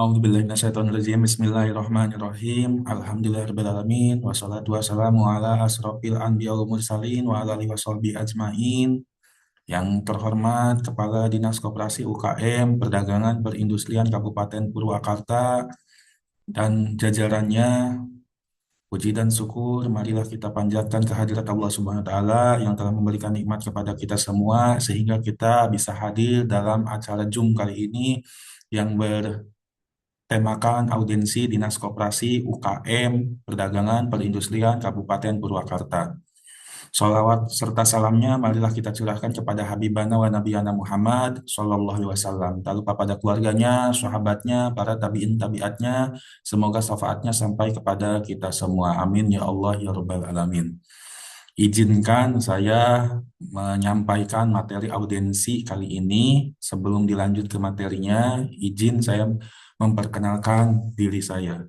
A'udzubillahi minasyaitonirrajim. Bismillahirrahmanirrahim. Alhamdulillahirrahmanirrahim. Wassalatu wassalamu ala asrofil anbiya wal mursalin wa ala alihi washabihi ajmain. Yang terhormat Kepala Dinas Koperasi UKM Perdagangan Perindustrian Kabupaten Purwakarta dan jajarannya, puji dan syukur marilah kita panjatkan kehadirat Allah Subhanahu wa taala yang telah memberikan nikmat kepada kita semua sehingga kita bisa hadir dalam acara Zoom kali ini yang temakan audiensi Dinas Koperasi UKM Perdagangan Perindustrian Kabupaten Purwakarta. Sholawat serta salamnya marilah kita curahkan kepada Habibana wa Nabiyana Muhammad Sallallahu Alaihi Wasallam. Tak lupa pada keluarganya, sahabatnya, para tabiin tabiatnya. Semoga syafaatnya sampai kepada kita semua. Amin ya Allah ya Rabbal Alamin. Izinkan saya menyampaikan materi audiensi kali ini. Sebelum dilanjut ke materinya, izin saya memperkenalkan diri saya.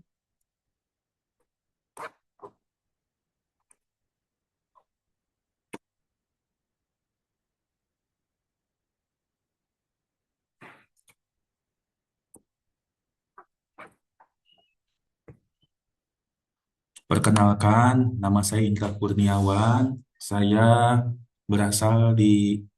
Perkenalkan, nama saya Indra Kurniawan. Saya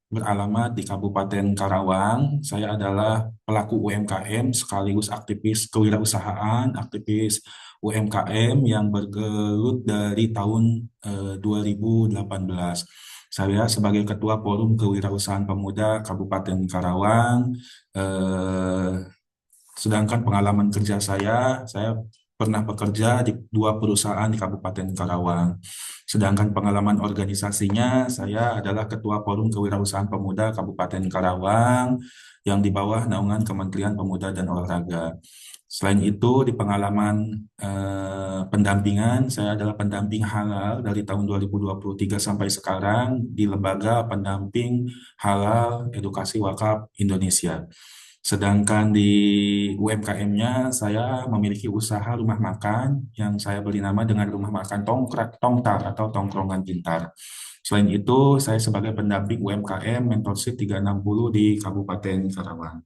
beralamat di Kabupaten Karawang. Saya adalah pelaku UMKM sekaligus aktivis kewirausahaan, aktivis UMKM yang bergelut dari tahun 2018. Saya sebagai Ketua Forum Kewirausahaan Pemuda Kabupaten Karawang. eh, Sedangkan pengalaman kerja saya pernah bekerja di dua perusahaan di Kabupaten Karawang. Sedangkan pengalaman organisasinya, saya adalah Ketua Forum Kewirausahaan Pemuda Kabupaten Karawang yang di bawah naungan Kementerian Pemuda dan Olahraga. Selain itu, di pengalaman pendampingan, saya adalah pendamping halal dari tahun 2023 sampai sekarang di Lembaga Pendamping Halal Edukasi Wakaf Indonesia. Sedangkan di UMKM-nya, saya memiliki usaha rumah makan yang saya beri nama dengan Rumah Makan Tongtar atau Tongkrongan Pintar. Selain itu, saya sebagai pendamping UMKM Mentorship 360 di Kabupaten Karawang.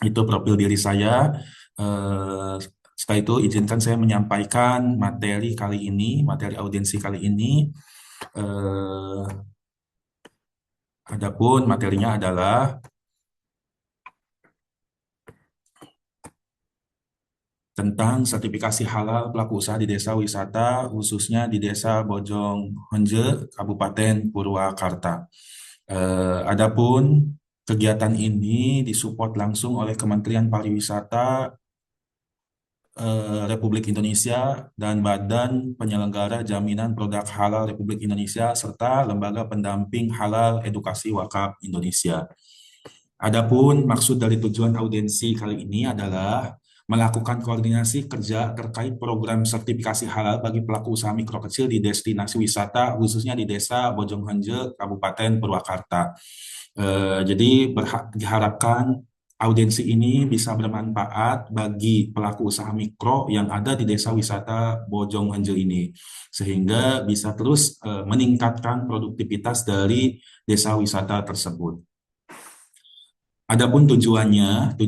Itu profil diri saya. Eh, Setelah itu, izinkan saya menyampaikan materi kali ini, materi audiensi kali ini. Eh, Adapun materinya adalah tentang sertifikasi halal pelaku usaha di desa wisata, khususnya di Desa Bojong Honje, Kabupaten Purwakarta. Adapun kegiatan ini disupport langsung oleh Kementerian Pariwisata Republik Indonesia dan Badan Penyelenggara Jaminan Produk Halal Republik Indonesia serta Lembaga Pendamping Halal Edukasi Wakaf Indonesia. Adapun maksud dari tujuan audiensi kali ini adalah melakukan koordinasi kerja terkait program sertifikasi halal bagi pelaku usaha mikro kecil di destinasi wisata, khususnya di Desa Bojonghanje, Kabupaten Purwakarta. Jadi diharapkan audiensi ini bisa bermanfaat bagi pelaku usaha mikro yang ada di Desa Wisata Bojonghanje ini, sehingga bisa terus meningkatkan produktivitas dari desa wisata tersebut. Adapun tujuannya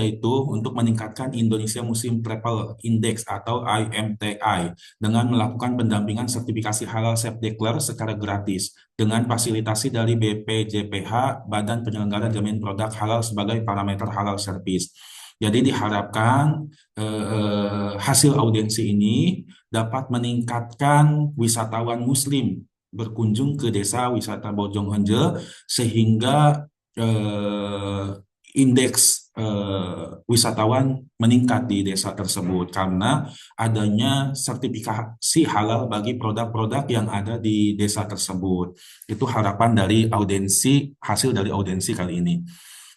yaitu untuk meningkatkan Indonesia Muslim Travel Index atau IMTI dengan melakukan pendampingan sertifikasi halal self-declare secara gratis dengan fasilitasi dari BPJPH, Badan Penyelenggara Jaminan Produk Halal sebagai parameter halal service. Jadi diharapkan hasil audiensi ini dapat meningkatkan wisatawan Muslim berkunjung ke desa wisata Bojonghanje sehingga eh, indeks wisatawan meningkat di desa tersebut karena adanya sertifikasi halal bagi produk-produk yang ada di desa tersebut. Itu harapan dari hasil dari audiensi kali ini.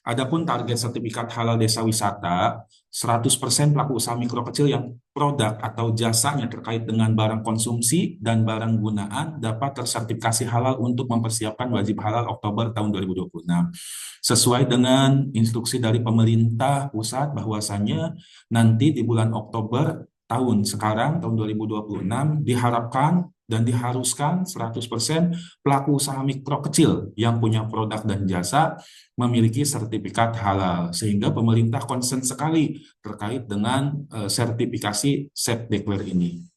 Adapun target sertifikat halal desa wisata, 100% pelaku usaha mikro kecil yang produk atau jasanya terkait dengan barang konsumsi dan barang gunaan dapat tersertifikasi halal untuk mempersiapkan wajib halal Oktober tahun 2026. Sesuai dengan instruksi dari pemerintah pusat bahwasannya nanti di bulan Oktober tahun sekarang, tahun 2026, diharapkan dan diharuskan 100% pelaku usaha mikro kecil yang punya produk dan jasa memiliki sertifikat halal, sehingga pemerintah concern sekali terkait dengan sertifikasi Safe Declare ini.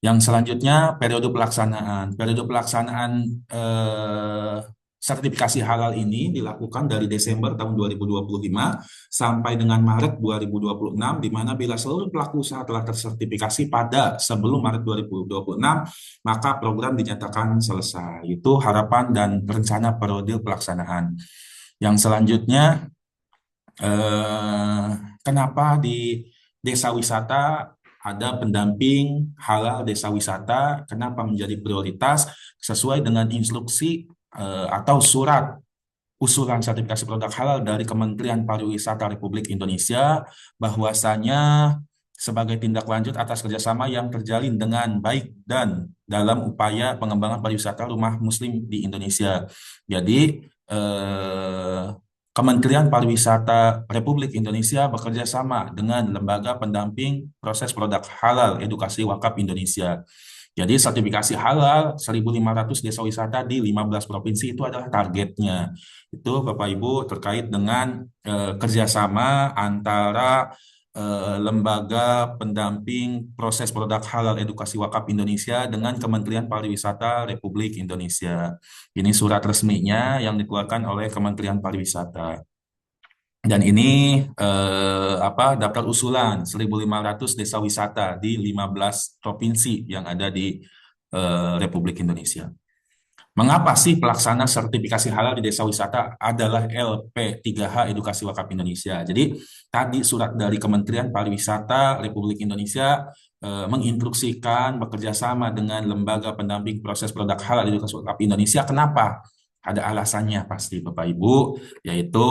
Yang selanjutnya, periode pelaksanaan. Periode pelaksanaan eh, sertifikasi halal ini dilakukan dari Desember tahun 2025 sampai dengan Maret 2026, di mana bila seluruh pelaku usaha telah tersertifikasi pada sebelum Maret 2026, maka program dinyatakan selesai. Itu harapan dan rencana periode pelaksanaan. Yang selanjutnya, eh, kenapa di desa wisata ada pendamping halal desa wisata? Kenapa menjadi prioritas sesuai dengan instruksi atau surat usulan sertifikasi produk halal dari Kementerian Pariwisata Republik Indonesia, bahwasanya sebagai tindak lanjut atas kerjasama yang terjalin dengan baik dan dalam upaya pengembangan pariwisata rumah muslim di Indonesia. Jadi, eh, Kementerian Pariwisata Republik Indonesia bekerja sama dengan lembaga pendamping proses produk halal edukasi wakaf Indonesia. Jadi sertifikasi halal 1.500 desa wisata di 15 provinsi itu adalah targetnya. Itu Bapak Ibu terkait dengan kerjasama antara lembaga pendamping proses produk halal edukasi wakaf Indonesia dengan Kementerian Pariwisata Republik Indonesia. Ini surat resminya yang dikeluarkan oleh Kementerian Pariwisata. Dan ini daftar usulan 1.500 desa wisata di 15 provinsi yang ada di Republik Indonesia. Mengapa sih pelaksana sertifikasi halal di desa wisata adalah LP3H Edukasi Wakaf Indonesia? Jadi tadi surat dari Kementerian Pariwisata Republik Indonesia menginstruksikan bekerja sama dengan lembaga pendamping proses produk halal edukasi wakaf Indonesia. Kenapa? Ada alasannya pasti Bapak Ibu, yaitu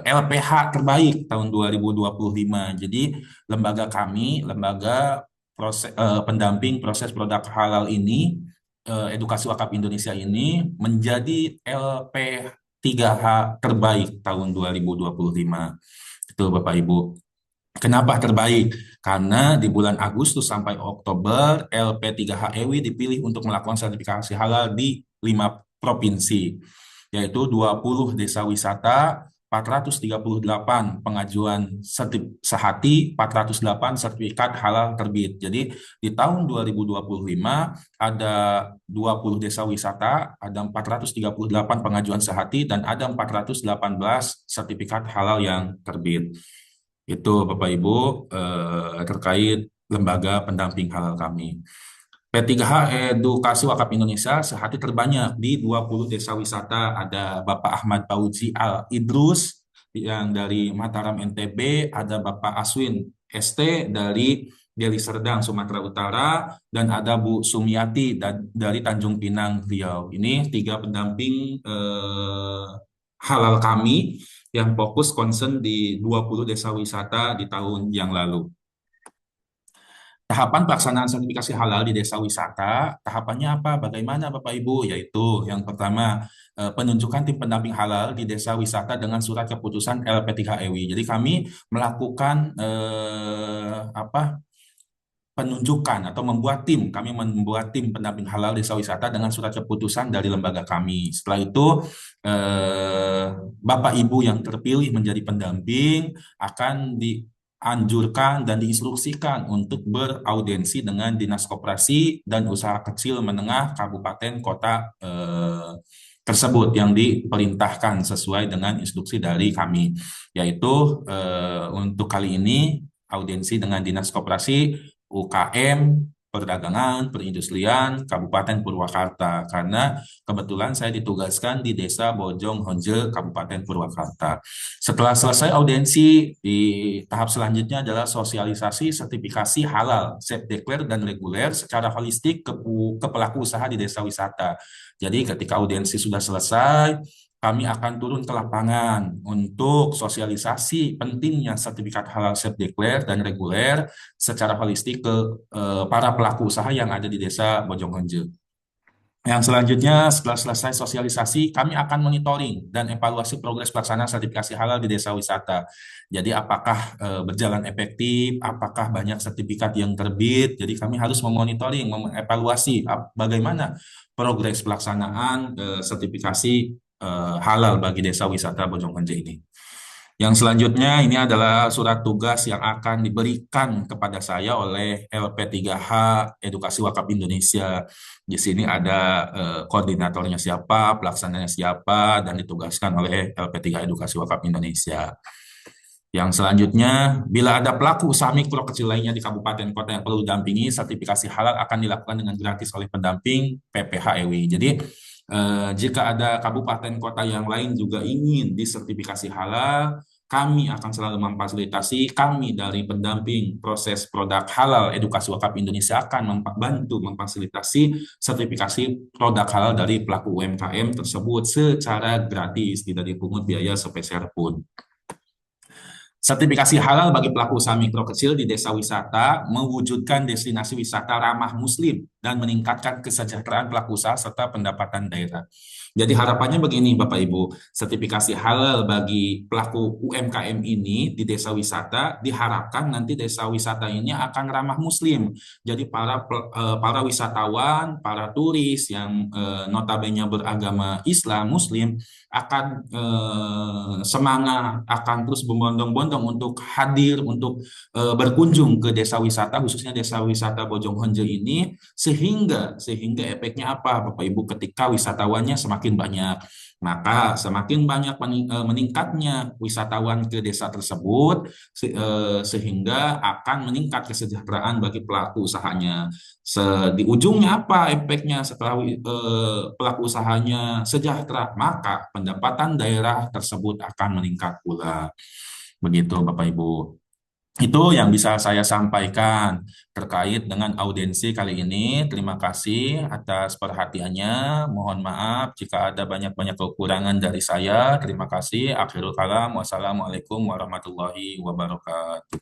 LPH terbaik tahun 2025. Jadi lembaga kami, lembaga pendamping proses produk halal ini, Edukasi Wakaf Indonesia ini menjadi LP3H terbaik tahun 2025. Itu Bapak Ibu. Kenapa terbaik? Karena di bulan Agustus sampai Oktober, LP3H EWI dipilih untuk melakukan sertifikasi halal di 5 provinsi, yaitu 20 desa wisata, 438 pengajuan sehati, 408 sertifikat halal terbit. Jadi di tahun 2025 ada 20 desa wisata, ada 438 pengajuan sehati, dan ada 418 sertifikat halal yang terbit. Itu Bapak Ibu terkait lembaga pendamping halal kami. P3H Edukasi Wakaf Indonesia sehati terbanyak di 20 desa wisata. Ada Bapak Ahmad Fauzi Al Idrus yang dari Mataram NTB, ada Bapak Aswin ST dari Deli Serdang Sumatera Utara, dan ada Bu Sumiati dari Tanjung Pinang Riau. Ini 3 pendamping halal kami yang fokus concern di 20 desa wisata di tahun yang lalu. Tahapan pelaksanaan sertifikasi halal di desa wisata, tahapannya apa? Bagaimana Bapak Ibu? Yaitu yang pertama, penunjukan tim pendamping halal di desa wisata dengan surat keputusan LP3EWI. Jadi kami melakukan penunjukan atau kami membuat tim pendamping halal desa wisata dengan surat keputusan dari lembaga kami. Setelah itu, Bapak Ibu yang terpilih menjadi pendamping akan dianjurkan dan diinstruksikan untuk beraudiensi dengan Dinas Koperasi dan Usaha Kecil Menengah Kabupaten Kota tersebut yang diperintahkan sesuai dengan instruksi dari kami. Yaitu untuk kali ini audiensi dengan Dinas Koperasi, UKM, Perdagangan, Perindustrian, Kabupaten Purwakarta, karena kebetulan saya ditugaskan di Desa Bojong Honje, Kabupaten Purwakarta. Setelah selesai audiensi, di tahap selanjutnya adalah sosialisasi sertifikasi halal, Safe Declare dan reguler secara holistik ke pelaku usaha di desa wisata. Jadi ketika audiensi sudah selesai, kami akan turun ke lapangan untuk sosialisasi pentingnya sertifikat halal Safe Declare dan reguler secara holistik ke para pelaku usaha yang ada di desa Bojong Honje. Yang selanjutnya, setelah selesai sosialisasi, kami akan monitoring dan evaluasi progres pelaksanaan sertifikasi halal di desa wisata. Jadi, apakah berjalan efektif, apakah banyak sertifikat yang terbit. Jadi, kami harus memonitoring, mengevaluasi bagaimana progres pelaksanaan sertifikasi halal bagi desa wisata Bojonggede ini. Yang selanjutnya ini adalah surat tugas yang akan diberikan kepada saya oleh LP3H Edukasi Wakaf Indonesia. Di sini ada koordinatornya siapa, pelaksananya siapa, dan ditugaskan oleh LP3 Edukasi Wakaf Indonesia. Yang selanjutnya, bila ada pelaku usaha mikro kecil lainnya di kabupaten kota yang perlu didampingi, sertifikasi halal akan dilakukan dengan gratis oleh pendamping PPHEW. Jadi, jika ada kabupaten kota yang lain juga ingin disertifikasi halal, kami akan selalu memfasilitasi, kami dari pendamping proses produk halal Edukasi Wakaf Indonesia akan membantu memfasilitasi sertifikasi produk halal dari pelaku UMKM tersebut secara gratis, tidak dipungut biaya sepeser pun. Sertifikasi halal bagi pelaku usaha mikro kecil di desa wisata mewujudkan destinasi wisata ramah muslim dan meningkatkan kesejahteraan pelaku usaha serta pendapatan daerah. Jadi harapannya begini Bapak Ibu, sertifikasi halal bagi pelaku UMKM ini di desa wisata diharapkan nanti desa wisata ini akan ramah muslim. Jadi para wisatawan, para turis yang notabene beragama Islam Muslim akan semangat, akan terus berbondong-bondong untuk hadir, untuk berkunjung ke desa wisata, khususnya desa wisata Bojonggede ini, sehingga efeknya apa, Bapak Ibu, ketika wisatawannya semakin banyak, maka semakin banyak meningkatnya wisatawan ke desa tersebut, sehingga akan meningkat kesejahteraan bagi pelaku usahanya. Di ujungnya apa efeknya setelah pelaku usahanya sejahtera, maka pendapatan daerah tersebut akan meningkat pula. Begitu Bapak Ibu. Itu yang bisa saya sampaikan terkait dengan audiensi kali ini. Terima kasih atas perhatiannya. Mohon maaf jika ada banyak-banyak kekurangan dari saya. Terima kasih. Akhirul kalam. Wassalamualaikum warahmatullahi wabarakatuh.